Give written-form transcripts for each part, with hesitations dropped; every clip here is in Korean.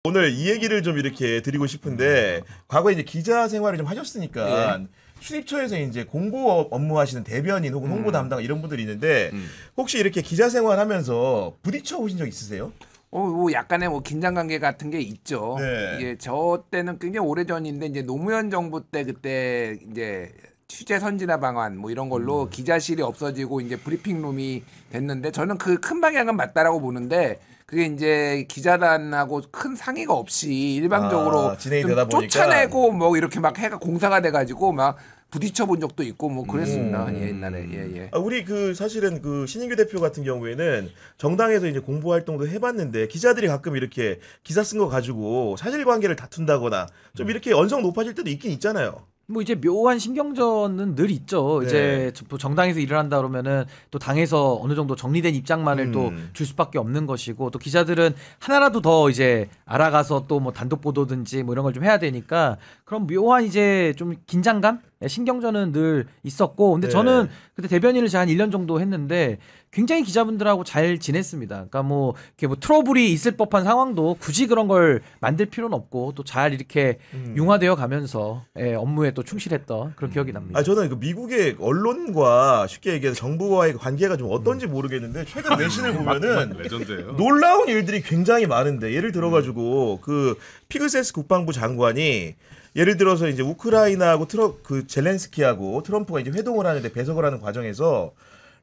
오늘 이 얘기를 좀 이렇게 드리고 싶은데 과거에 이제 기자 생활을 좀 하셨으니까 출입처에서 이제 공보 업무 하시는 대변인 혹은 홍보 담당 이런 분들이 있는데 혹시 이렇게 기자 생활하면서 부딪혀 보신 적 있으세요? 뭐 약간의 뭐 긴장 관계 같은 게 있죠. 네. 이게 저 때는 굉장히 오래 전인데 이제 노무현 정부 때 그때 이제 취재 선진화 방안 뭐 이런 걸로 기자실이 없어지고 이제 브리핑룸이 됐는데 저는 그 큰 방향은 맞다라고 보는데 그게 이제 기자단하고 큰 상의가 없이 일방적으로 진행이 좀 되다 보니까. 쫓아내고 뭐 이렇게 막 해가 공사가 돼가지고 막 부딪혀 본 적도 있고 뭐 그랬습니다. 예, 옛날에 예. 우리 그 사실은 그 신인규 대표 같은 경우에는 정당에서 이제 공보 활동도 해봤는데 기자들이 가끔 이렇게 기사 쓴 거 가지고 사실관계를 다툰다거나 좀 이렇게 언성 높아질 때도 있긴 있잖아요. 뭐 이제 묘한 신경전은 늘 있죠. 네. 이제 정당에서 일을 한다 그러면은 또 당에서 어느 정도 정리된 입장만을 또 줄 수밖에 없는 것이고 또 기자들은 하나라도 더 이제 알아가서 또 뭐 단독 보도든지 뭐 이런 걸 좀 해야 되니까 그런 묘한 이제 좀 긴장감, 신경전은 늘 있었고 근데 저는 그때 대변인을 제가 한 1년 정도 했는데 굉장히 기자분들하고 잘 지냈습니다. 그러니까 뭐 이렇게 뭐 트러블이 있을 법한 상황도 굳이 그런 걸 만들 필요는 없고 또 잘 이렇게 융화되어 가면서 업무에 또 충실했던 그런 기억이 납니다. 저는 그 미국의 언론과 쉽게 얘기해서 정부와의 관계가 좀 어떤지 모르겠는데 최근 외신을 보면은 레전드예요. 놀라운 일들이 굉장히 많은데 예를 들어가지고 그 피그세스 국방부 장관이 예를 들어서 이제 우크라이나하고 그 젤렌스키하고 트럼프가 이제 회동을 하는데 배석을 하는 과정에서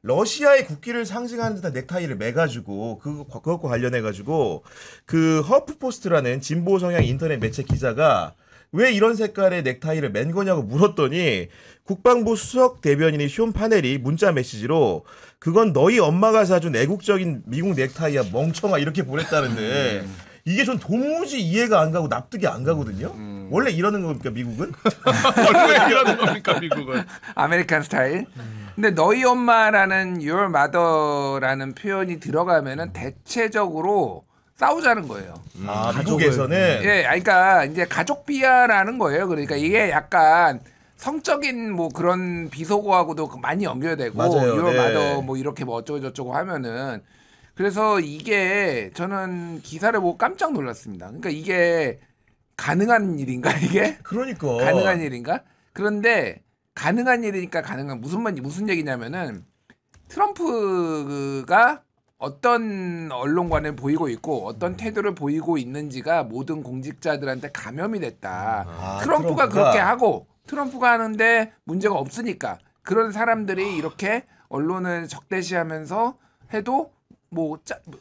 러시아의 국기를 상징하는 듯한 넥타이를 매가지고 그것과 관련해가지고 그 허프포스트라는 진보 성향 인터넷 매체 기자가 왜 이런 색깔의 넥타이를 맨 거냐고 물었더니 국방부 수석 대변인이 쇼 파넬이 문자 메시지로 그건 너희 엄마가 사준 애국적인 미국 넥타이야 멍청아 이렇게 보냈다는데 이게 전 도무지 이해가 안 가고 납득이 안 가거든요. 원래 이러는 겁니까 미국은? 원래 이러는 겁니까 미국은? 아메리칸 스타일. 근데 너희 엄마라는 your mother라는 표현이 들어가면은 대체적으로 싸우자는 거예요. 미국에서는 예, 그러니까 이제 가족 비하라는 거예요. 그러니까 이게 약간 성적인 뭐 그런 비속어하고도 많이 연결되고 맞아요. your 네. mother 뭐 이렇게 뭐 어쩌고 저쩌고 하면은 그래서 이게 저는 기사를 보고 깜짝 놀랐습니다. 그러니까 이게 가능한 일인가 이게? 그러니까 가능한 일인가? 그런데 가능한 일이니까 무슨 얘기냐면은 트럼프가 어떤 언론관을 보이고 있고 어떤 태도를 보이고 있는지가 모든 공직자들한테 감염이 됐다. 트럼프가 그렇게 하고 트럼프가 하는데 문제가 없으니까 그런 사람들이 이렇게 언론을 적대시하면서 해도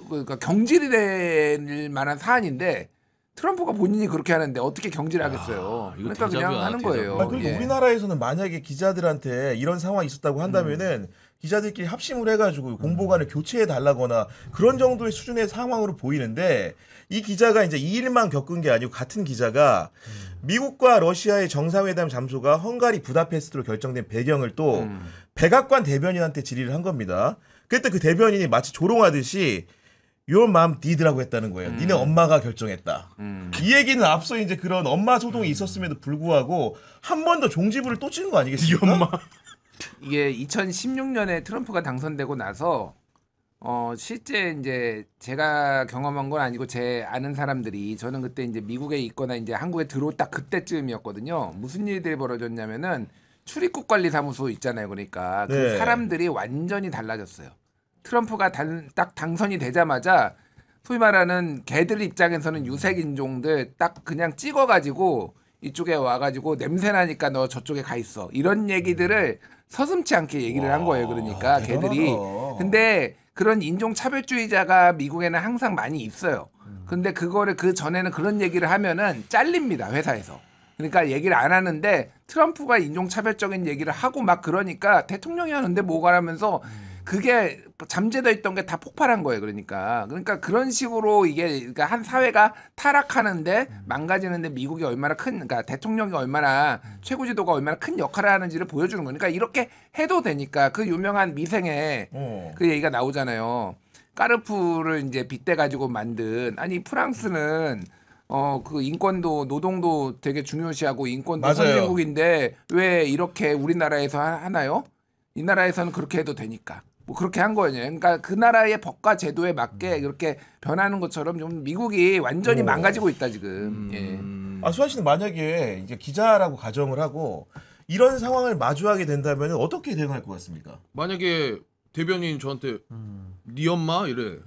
그러니까 경질이 될 만한 사안인데 트럼프가 본인이 그렇게 하는데 어떻게 경질하겠어요. 그러니까 그냥 하는 거예요. 그리고 우리나라에서는 만약에 기자들한테 이런 상황이 있었다고 한다면은 기자들끼리 합심을 해가지고 공보관을 교체해 달라거나 그런 정도의 수준의 상황으로 보이는데 이 기자가 이제 이 일만 겪은 게 아니고 같은 기자가 미국과 러시아의 정상회담 장소가 헝가리 부다페스트로 결정된 배경을 또 백악관 대변인한테 질의를 한 겁니다. 그때 그 대변인이 마치 조롱하듯이 Your mom did라고 했다는 거예요. 니네 엄마가 결정했다. 이 얘기는 앞서 이제 그런 엄마 소동이 있었음에도 불구하고 한 번 더 종지부를 또 치는 거 아니겠습니까? 이 엄마. 이게 2016년에 트럼프가 당선되고 나서 실제 이제 제가 경험한 건 아니고 제 아는 사람들이 저는 그때 이제 미국에 있거나 이제 한국에 들어올 딱 그때쯤이었거든요. 무슨 일들이 벌어졌냐면은 출입국 관리 사무소 있잖아요. 그러니까 그 사람들이 완전히 달라졌어요. 트럼프가 딱 당선이 되자마자 소위 말하는 걔들 입장에서는 유색 인종들 딱 그냥 찍어가지고 이쪽에 와가지고 냄새 나니까 너 저쪽에 가 있어 이런 얘기들을 서슴지 않게 얘기를 한 거예요. 그러니까 걔들이 근데 그런 인종 차별주의자가 미국에는 항상 많이 있어요. 근데 그거를 그 전에는 그런 얘기를 하면은 잘립니다 회사에서. 그러니까 얘기를 안 하는데 트럼프가 인종차별적인 얘기를 하고 막 그러니까 대통령이 하는데 뭐가 하면서 그게 잠재되어 있던 게 다 폭발한 거예요. 그러니까 그런 식으로 이게 그러니까 한 사회가 타락하는데 망가지는데 미국이 얼마나 그러니까 대통령이 얼마나 최고 지도가 얼마나 큰 역할을 하는지를 보여주는 거니까 이렇게 해도 되니까 그 유명한 미생의 그 얘기가 나오잖아요. 까르푸를 이제 빗대 가지고 만든 아니 프랑스는 그 인권도 노동도 되게 중요시하고 인권도 선진국인데 왜 이렇게 우리나라에서 하나요? 이 나라에서는 그렇게 해도 되니까. 뭐 그렇게 한 거예요. 그러니까 그 나라의 법과 제도에 맞게 그렇게 변하는 것처럼 좀 미국이 완전히 망가지고 있다 지금. 예. 수환 씨는 만약에 이제 기자라고 가정을 하고 이런 상황을 마주하게 된다면 어떻게 대응할 것 같습니까? 만약에 대변인 저한테 네 엄마 이래.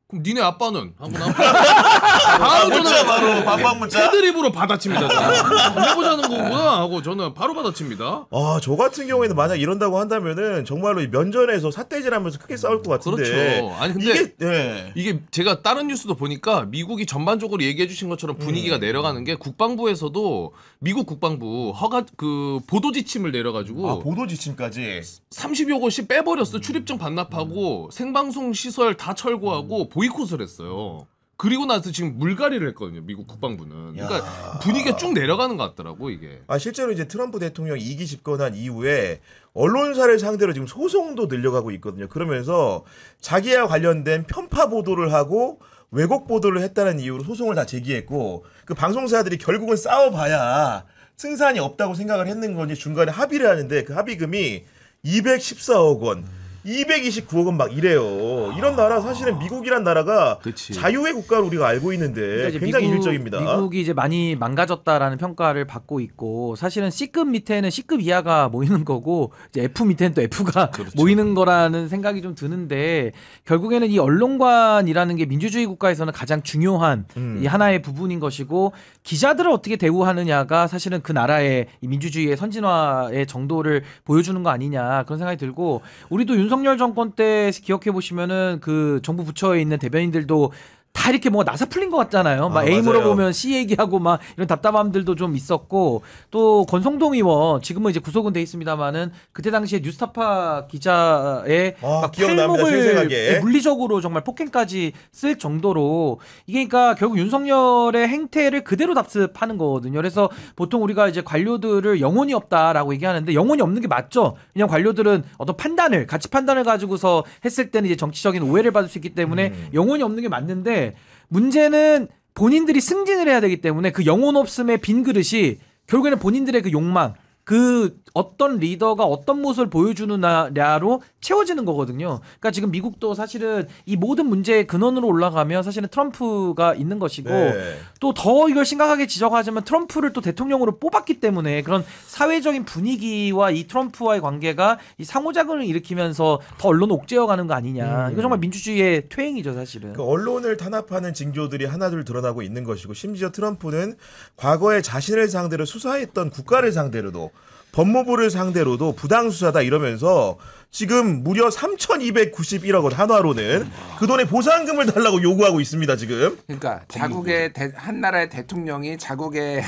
그럼 니네 아빠는 하고 나 바로 문자 바로 반박 문자. 패드립으로 받아칩니다. 저는. 해보자는 거구나 하고 저는 바로 받아칩니다. 저 같은 경우에는 만약 이런다고 한다면은 정말로 이 면전에서 삿대질하면서 크게 싸울 것 같은데. 그렇죠. 아니 근데 이게 네. 이게 제가 다른 뉴스도 보니까 미국이 전반적으로 얘기해 주신 것처럼 분위기가 내려가는 게 국방부에서도 미국 국방부 허가 그 보도 지침을 내려가지고 보도 지침까지 30여 곳이 빼버렸어. 출입증 반납하고 생방송 시설 다 철거하고 보이콧을 했어요. 그리고 나서 지금 물갈이를 했거든요. 미국 국방부는. 그러니까 분위기가 쭉 내려가는 것 같더라고 이게. 실제로 이제 트럼프 대통령 2기 집권한 이후에 언론사를 상대로 지금 소송도 늘려가고 있거든요. 그러면서 자기와 관련된 편파 보도를 하고 왜곡 보도를 했다는 이유로 소송을 다 제기했고 그 방송사들이 결국은 싸워봐야 승산이 없다고 생각을 했는 건지 중간에 합의를 하는데 그 합의금이 214억 원. 229억 원 막 이래요. 이런 나라 사실은 미국이란 나라가 그치. 자유의 국가로 우리가 알고 있는데 그러니까 이제 굉장히 일적입니다. 미국이 이제 많이 망가졌다라는 평가를 받고 있고 사실은 C급 밑에는 C급 이하가 모이는 거고 이제 F 밑에는 또 F가 그렇죠. 모이는 거라는 생각이 좀 드는데 결국에는 이 언론관이라는 게 민주주의 국가에서는 가장 중요한 이 하나의 부분인 것이고 기자들을 어떻게 대우하느냐가 사실은 그 나라의 이 민주주의의 선진화의 정도를 보여주는 거 아니냐 그런 생각이 들고 우리도 윤석열 정권 때 기억해 보시면은 그 정부 부처에 있는 대변인들도 다 이렇게 뭔가 나사 풀린 것 같잖아요. 막 A 맞아요. 물어보면 C 얘기하고 막 이런 답답함들도 좀 있었고 또 권성동 의원 지금은 이제 구속은 돼 있습니다만은 그때 당시에 뉴스타파 기자의 막 기억납니다. 팔목을 생생하게. 물리적으로 정말 폭행까지 쓸 정도로 이게 그러니까 결국 윤석열의 행태를 그대로 답습하는 거거든요. 그래서 보통 우리가 이제 관료들을 영혼이 없다라고 얘기하는데 영혼이 없는 게 맞죠. 왜냐면 관료들은 어떤 판단을 가치 판단을 가지고서 했을 때는 이제 정치적인 오해를 받을 수 있기 때문에 영혼이 없는 게 맞는데 문제는 본인들이 승진을 해야 되기 때문에 그 영혼 없음의 빈 그릇이 결국에는 본인들의 그 욕망 그 어떤 리더가 어떤 모습을 보여주느냐로 채워지는 거거든요. 그러니까 지금 미국도 사실은 이 모든 문제의 근원으로 올라가면 사실은 트럼프가 있는 것이고 네. 또 더 이걸 심각하게 지적하자면 트럼프를 또 대통령으로 뽑았기 때문에 그런 사회적인 분위기와 이 트럼프와의 관계가 이 상호작용을 일으키면서 더 언론 옥죄어가는 거 아니냐. 이거 정말 민주주의의 퇴행이죠 사실은. 그 언론을 탄압하는 징조들이 하나둘 드러나고 있는 것이고 심지어 트럼프는 과거에 자신을 상대로 수사했던 국가를 상대로도 법무부를 상대로도 부당수사다 이러면서 지금 무려 3,291억 원 한화로는 그 돈의 보상금을 달라고 요구하고 있습니다 지금. 그러니까 자국의 한 나라의 대통령이 자국의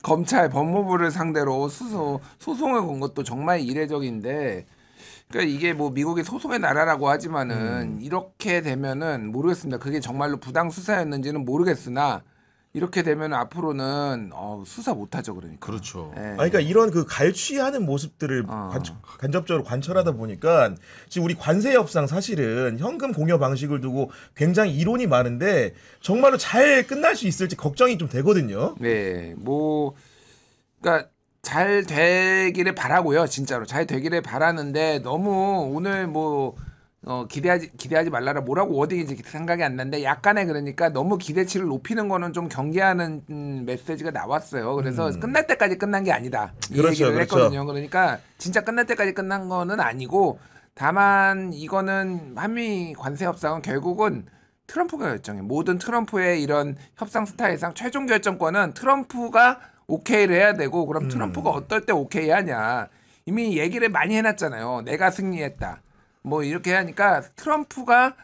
검찰 법무부를 상대로 소송을 건 것도 정말 이례적인데 그러니까 이게 뭐 미국이 소송의 나라라고 하지만은 이렇게 되면은 모르겠습니다. 그게 정말로 부당 수사였는지는 모르겠으나 이렇게 되면 앞으로는 수사 못하죠, 그러니까. 그렇죠. 예. 그러니까 이런 그 갈취하는 모습들을 간접적으로 관철하다 보니까 지금 우리 관세 협상 사실은 현금 공여 방식을 두고 굉장히 이론이 많은데 정말로 잘 끝날 수 있을지 걱정이 좀 되거든요. 네, 뭐 그러니까 잘 되기를 바라고요, 진짜로 잘 되기를 바라는데 너무 오늘 뭐. 기대하지 말라라 뭐라고 워딩인지 생각이 안 나는데 약간의 그러니까 너무 기대치를 높이는 거는 좀 경계하는 메시지가 나왔어요. 그래서 끝날 때까지 끝난 게 아니다. 이 그렇죠, 얘기를 그렇죠. 했거든요. 그러니까 진짜 끝날 때까지 끝난 거는 아니고 다만 이거는 한미 관세 협상은 결국은 트럼프가 결정해. 모든 트럼프의 이런 협상 스타일상 최종 결정권은 트럼프가 오케이를 해야 되고 그럼 트럼프가 어떨 때 오케이 하냐. 이미 얘기를 많이 해놨잖아요. 내가 승리했다. 뭐 이렇게 하니까 트럼프가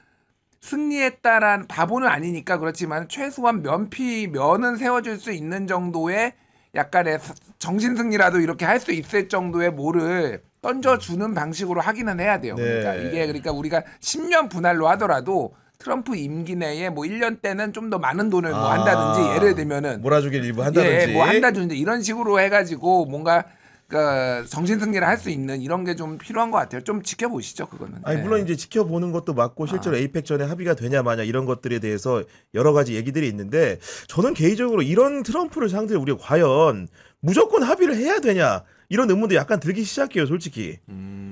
승리했다란 바보는 아니니까 그렇지만 최소한 면은 세워줄 수 있는 정도의 약간의 정신승리라도 이렇게 할 수 있을 정도의 뭐를 던져주는 방식으로 하기는 해야 돼요. 그러니까 네. 이게 그러니까 우리가 10년 분할로 하더라도 트럼프 임기 내에 뭐 1년 때는 좀 더 많은 돈을 뭐 한다든지 예를 들면은 몰아주기를 일부 한다든지. 뭐 한다든지 이런 식으로 해가지고 뭔가 그 정신 승리를 할 수 있는 이런 게 좀 필요한 것 같아요. 좀 지켜보시죠, 그거는. 아니 네. 물론 이제 지켜보는 것도 맞고 실제로 에이펙 전에 합의가 되냐 마냐 이런 것들에 대해서 여러 가지 얘기들이 있는데 저는 개인적으로 이런 트럼프를 상대로 우리가 과연 무조건 합의를 해야 되냐 이런 의문도 약간 들기 시작해요, 솔직히.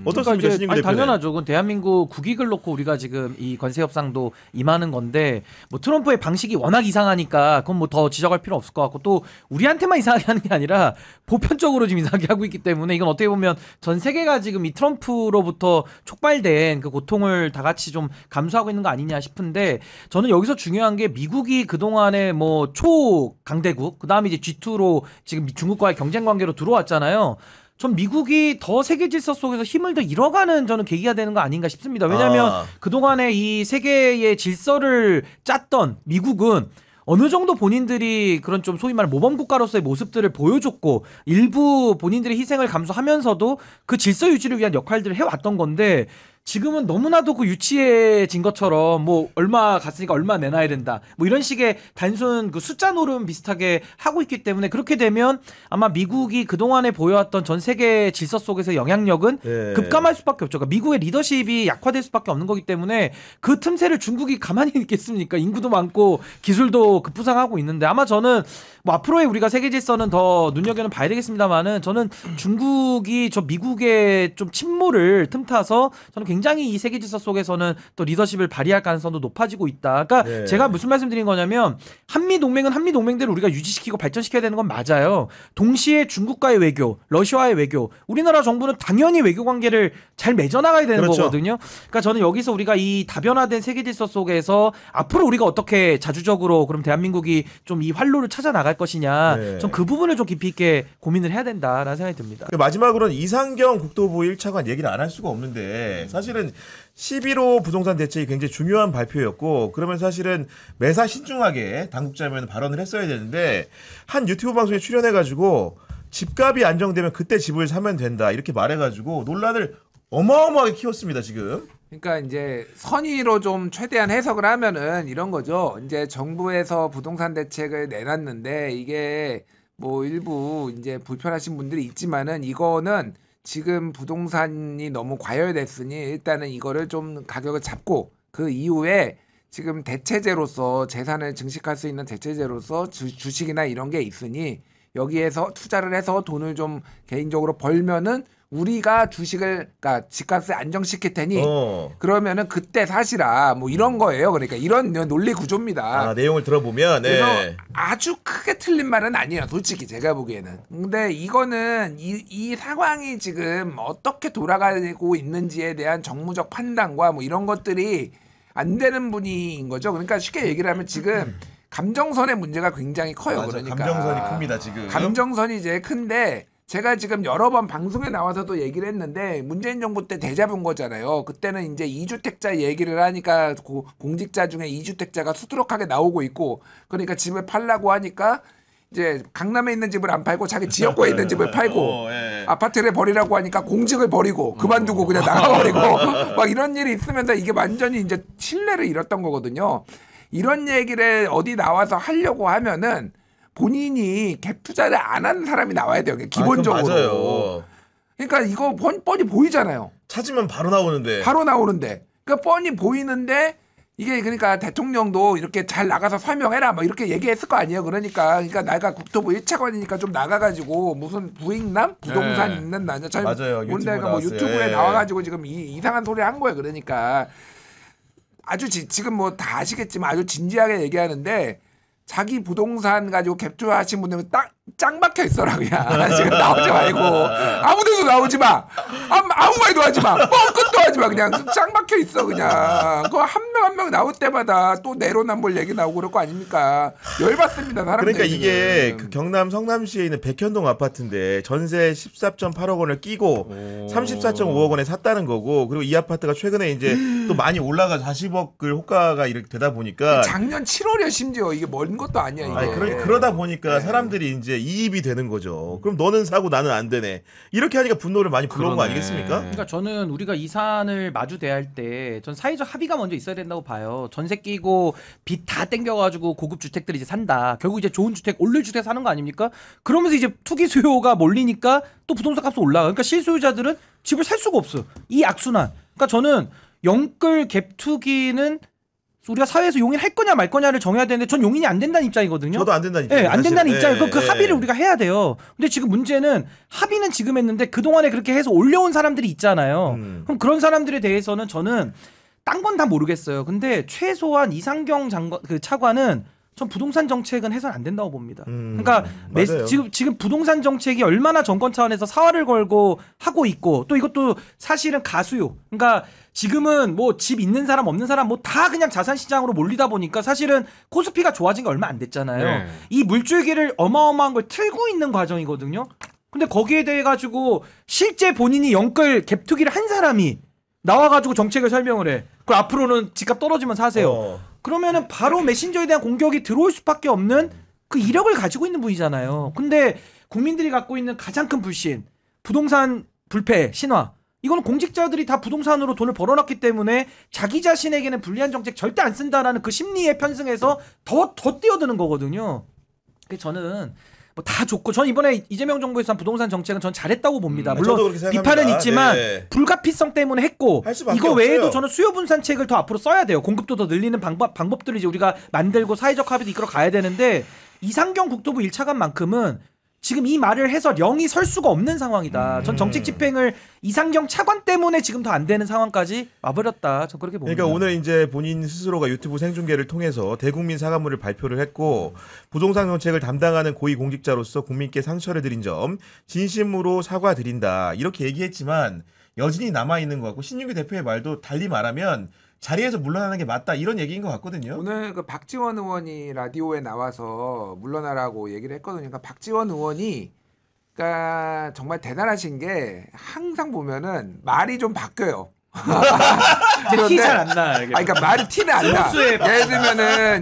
어떻습니까, 신인규 아니, 대표는? 당연하죠. 그건 대한민국 국익을 놓고 우리가 지금 이 관세 협상도 임하는 건데 뭐 트럼프의 방식이 워낙 이상하니까 그건 뭐 더 지적할 필요 없을 것 같고 또 우리한테만 이상하게 하는 게 아니라 보편적으로 지금 이상하게 하고 있기 때문에 이건 어떻게 보면 전 세계가 지금 이 트럼프로부터 촉발된 그 고통을 다 같이 좀 감수하고 있는 거 아니냐 싶은데 저는 여기서 중요한 게 미국이 그동안에 뭐 초강대국 그다음에 이제 G2로 지금 중국과의 경쟁 관계로 들어왔잖아요. 전 미국이 더 세계 질서 속에서 힘을 더 잃어가는 저는 계기가 되는 거 아닌가 싶습니다. 왜냐하면 그동안에 이 세계의 질서를 짰던 미국은 어느 정도 본인들이 그런 좀 소위 말하는 모범 국가로서의 모습들을 보여줬고 일부 본인들의 희생을 감수하면서도 그 질서 유지를 위한 역할들을 해왔던 건데 지금은 너무나도 그 유치해진 것처럼 뭐 얼마 갔으니까 얼마 내놔야 된다 뭐 이런 식의 단순 그 숫자 노름 비슷하게 하고 있기 때문에 그렇게 되면 아마 미국이 그동안에 보여왔던 전 세계 질서 속에서 영향력은 네. 급감할 수밖에 없죠. 그러니까 미국의 리더십이 약화될 수밖에 없는 거기 때문에 그 틈새를 중국이 가만히 있겠습니까? 인구도 많고 기술도 급부상하고 있는데 아마 저는 뭐 앞으로의 우리가 세계 질서는 더 눈여겨는 봐야 되겠습니다만은 저는 중국이 저 미국의 좀 침몰을 틈타서 저는 굉장히 이 세계 질서 속에서는 또 리더십을 발휘할 가능성도 높아지고 있다. 그러니까 네. 제가 무슨 말씀드린 거냐면 한미 동맹은 한미 동맹대로 우리가 유지시키고 발전시켜야 되는 건 맞아요. 동시에 중국과의 외교, 러시아와의 외교, 우리나라 정부는 당연히 외교 관계를 잘 맺어나가야 되는 그렇죠. 거거든요. 그러니까 저는 여기서 우리가 이 다변화된 세계 질서 속에서 앞으로 우리가 어떻게 자주적으로 그럼 대한민국이 좀 이 활로를 찾아 나갈 것이냐, 네. 전 그 부분을 좀 깊이 있게 고민을 해야 된다라는 생각이 듭니다. 마지막으로는 이상경 국토부 1차관 얘기를 안 할 수가 없는데 사실은 11호 부동산 대책이 굉장히 중요한 발표였고 그러면 사실은 매사 신중하게 당국자면 발언을 했어야 되는데 한 유튜브 방송에 출연해가지고 집값이 안정되면 그때 집을 사면 된다 이렇게 말해가지고 논란을 어마어마하게 키웠습니다 지금. 그러니까 이제 선의로 좀 최대한 해석을 하면은 이런 거죠. 이제 정부에서 부동산 대책을 내놨는데 이게 뭐 일부 이제 불편하신 분들이 있지만은 이거는 지금 부동산이 너무 과열됐으니 일단은 이거를 좀 가격을 잡고 그 이후에 지금 대체제로서 재산을 증식할 수 있는 대체제로서 주식이나 이런 게 있으니 여기에서 투자를 해서 돈을 좀 개인적으로 벌면은 우리가 주식을 그러니까 집값을 안정시킬 테니 그러면은 그때 사시라 뭐 이런 거예요. 그러니까 이런 논리 구조입니다. 아, 내용을 들어보면 그래서 네. 아주 크게 틀린 말은 아니에요. 솔직히 제가 보기에는. 근데 이거는 이 상황이 지금 어떻게 돌아가고 있는지에 대한 정무적 판단과 뭐 이런 것들이 안 되는 분인 거죠. 그러니까 쉽게 얘기를 하면 지금 감정선의 문제가 굉장히 커요. 맞아, 그러니까 감정선이 큽니다 지금. 감정선이 제일 큰데 제가 지금 여러 번 방송에 나와서도 얘기를 했는데 문재인 정부 때 대잡은 거잖아요. 그때는 이제 2주택자 얘기를 하니까 공직자 중에 2주택자가 수두룩하게 나오고 있고 그러니까 집을 팔라고 하니까 이제 강남에 있는 집을 안 팔고 자기 지역구에 있는 집을 팔고 예. 아파트를 버리라고 하니까 공직을 버리고 그만두고 그냥 나가버리고 막 이런 일이 있으면서 이게 완전히 이제 신뢰를 잃었던 거거든요. 이런 얘기를 어디 나와서 하려고 하면은 본인이 갭 투자를 안 하는 사람이 나와야 돼요. 기본적으로. 맞아요. 그러니까 이거 뻔히 보이잖아요. 찾으면 바로 나오는데. 바로 나오는데. 그러니까 뻔히 보이는데 이게 그러니까 대통령도 이렇게 잘 나가서 설명해라 뭐 이렇게 얘기했을 거 아니에요. 그러니까 내가 국토부 1차관이니까 좀 나가가지고 무슨 부익남 부동산 네. 있는 나냐 맞아요. 오늘 내가 뭐 나왔어요. 유튜브에 예. 나와가지고 지금 이상한 소리 한 거예요. 그러니까 아주 지금 뭐 다 아시겠지만 아주 진지하게 얘기하는데 자기 부동산 가지고 갭투자 하신 분들은 짱 박혀 있어라 그냥 지금 나오지 말고 아무데도 나오지 마 아무 말도 하지 마 뻥끗도 하지 마 그냥 짱 박혀 있어 그냥 그거 한 명 한 명 나올 때마다 또 내로남불 얘기 나오고 그럴 거 아닙니까 열받습니다 사람들. 그러니까 이게 그 경남 성남시에 있는 백현동 아파트인데 전세 14.8억 원을 끼고 34.5억 원에 샀다는 거고 그리고 이 아파트가 최근에 이제 또 많이 올라가서 40억을 호가가 이렇게 되다 보니까 작년 7월이야 심지어 이게 먼 것도 아니야 이게. 아니, 그러다 보니까 사람들이 이제 이입이 되는 거죠. 그럼 너는 사고 나는 안 되네. 이렇게 하니까 분노를 많이 불러온 거 그러네. 아니겠습니까? 그러니까 저는 우리가 이 사안을 마주 대할 때 전 사회적 합의가 먼저 있어야 된다고 봐요. 전세 끼고 빚 다 땡겨가지고 고급 주택들 이제 산다. 결국 이제 좋은 주택 올릴 주택 사는 거 아닙니까? 그러면서 이제 투기 수요가 몰리니까 또 부동산 값이 올라가. 그러니까 실소유자들은 집을 살 수가 없어. 이 악순환. 그러니까 저는 영끌 갭 투기는 우리가 사회에서 용인할 거냐 말 거냐를 정해야 되는데 전 용인이 안 된다는 입장이거든요. 저도 안 된다는 예, 입장이에요. 안 된다는 사실은. 입장이고 그 합의를 우리가 해야 돼요. 근데 지금 문제는 합의는 지금 했는데 그동안에 그렇게 해서 올려온 사람들이 있잖아요. 그럼 그런 사람들에 대해서는 저는 딴 건 다 모르겠어요. 근데 최소한 이상경 차관은 전 부동산 정책은 해서는 안 된다고 봅니다. 그러니까 맞아요. 지금 부동산 정책이 얼마나 정권 차원에서 사활을 걸고 하고 있고 또 이것도 사실은 가수요. 그러니까 지금은 뭐 집 있는 사람 없는 사람 뭐 다 그냥 자산 시장으로 몰리다 보니까 사실은 코스피가 좋아진 게 얼마 안 됐잖아요. 네. 이 물줄기를 어마어마한 걸 틀고 있는 과정이거든요. 근데 거기에 대해 가지고 실제 본인이 영끌 갭투기를 한 사람이 나와가지고 정책을 설명을 해. 그 앞으로는 집값 떨어지면 사세요. 그러면은 바로 메신저에 대한 공격이 들어올 수밖에 없는 그 이력을 가지고 있는 분이잖아요. 근데 국민들이 갖고 있는 가장 큰 불신, 부동산 불패, 신화. 이거는 공직자들이 다 부동산으로 돈을 벌어놨기 때문에 자기 자신에게는 불리한 정책 절대 안 쓴다라는 그 심리에 편승해서 더 뛰어드는 거거든요. 그래서 저는 뭐 다 좋고 전 이번에 이재명 정부에서 한 부동산 정책은 전 잘했다고 봅니다. 저도 물론 그렇게 생각합니다. 비판은 있지만 네. 불가피성 때문에 했고 할 수밖에 이거 외에도 없어요. 저는 수요 분산책을 더 앞으로 써야 돼요. 공급도 더 늘리는 방법들을 이제 우리가 만들고 사회적 합의도 이끌어 가야 되는데 이상경 국토부 1차관만큼은 지금 이 말을 해서 령이 설 수가 없는 상황이다. 전 정책 집행을 이상경 차관 때문에 지금 더 안 되는 상황까지 와버렸다. 전 그렇게 봅니다. 그러니까 오늘 이제 본인 스스로가 유튜브 생중계를 통해서 대국민 사과문을 발표를 했고 부동산 정책을 담당하는 고위공직자로서 국민께 상처를 드린 점 진심으로 사과드린다 이렇게 얘기했지만 여진이 남아 있는 것 같고 신윤규 대표의 말도 달리 말하면 자리에서 물러나는 게 맞다 이런 얘기인 것 같거든요. 오늘 그 박지원 의원이 라디오에 나와서 물러나라고 얘기를 했거든요. 그러니까 박지원 의원이 그러니까 정말 대단하신 게 항상 보면은 말이 좀 바뀌어요. 티 잘 안 나. 이게. 그러니까 말이 티는 안 나. 스무스해.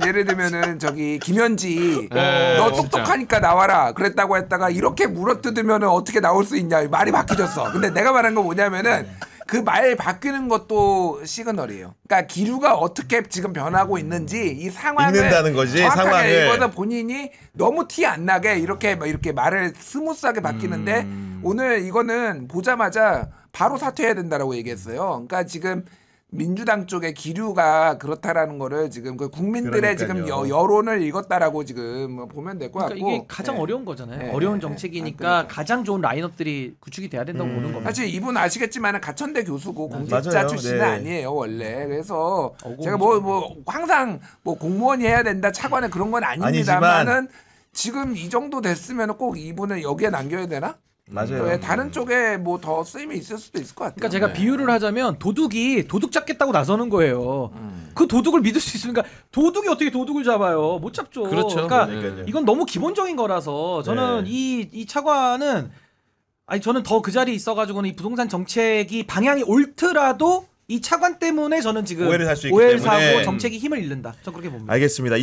예를 들면은 저기 김현지 너 진짜. 똑똑하니까 나와라 그랬다고 했다가 이렇게 물어뜯으면은 어떻게 나올 수 있냐 말이 바뀌졌어. 근데 내가 말한 건 뭐냐면은 그 말 바뀌는 것도 시그널이에요. 그러니까 기류가 어떻게 지금 변하고 있는지 이 상황을 읽는다는 거지, 정확하게 상황을. 읽어서 본인이 너무 티 안 나게 이렇게 말을 스무스하게 바뀌는데 오늘 이거는 보자마자 바로 사퇴해야 된다라고 얘기했어요. 그러니까 지금 민주당 쪽의 기류가 그렇다라는 거를 지금 그 국민들의 지금 그러니까요. 여론을 읽었다라고 지금 보면 될 것 그러니까 같고 이게 가장 네. 어려운 거잖아요. 네, 어려운 네, 정책이니까 그러니까. 가장 좋은 라인업들이 구축이 돼야 된다고 보는 겁니다. 사실 이분 아시겠지만 가천대 교수고 공직자 맞아요. 출신은 네. 아니에요 원래. 그래서 어공이죠. 제가 뭐 항상 뭐 공무원이 해야 된다 차관은 그런 건 아닙니다만은 지금 이 정도 됐으면 꼭 이분을 여기에 남겨야 되나? 맞아요. 왜 다른 쪽에 뭐 더 쓰임이 있을 수도 있을 것 같아요. 그러니까 제가 네. 비유를 하자면 도둑이 도둑 잡겠다고 나서는 거예요. 그 도둑을 믿을 수 있으니까 도둑이 어떻게 도둑을 잡아요? 못 잡죠. 그렇죠. 그러니까 그러니까요. 이건 너무 기본적인 거라서 저는 네. 이 차관은 아니 저는 더 그 자리에 있어가지고는 이 부동산 정책이 방향이 옳더라도 이 차관 때문에 저는 지금 오해를 살수 있기 오해를 때문에. 사고 정책이 힘을 잃는다. 저 그렇게 봅니다. 알겠습니다.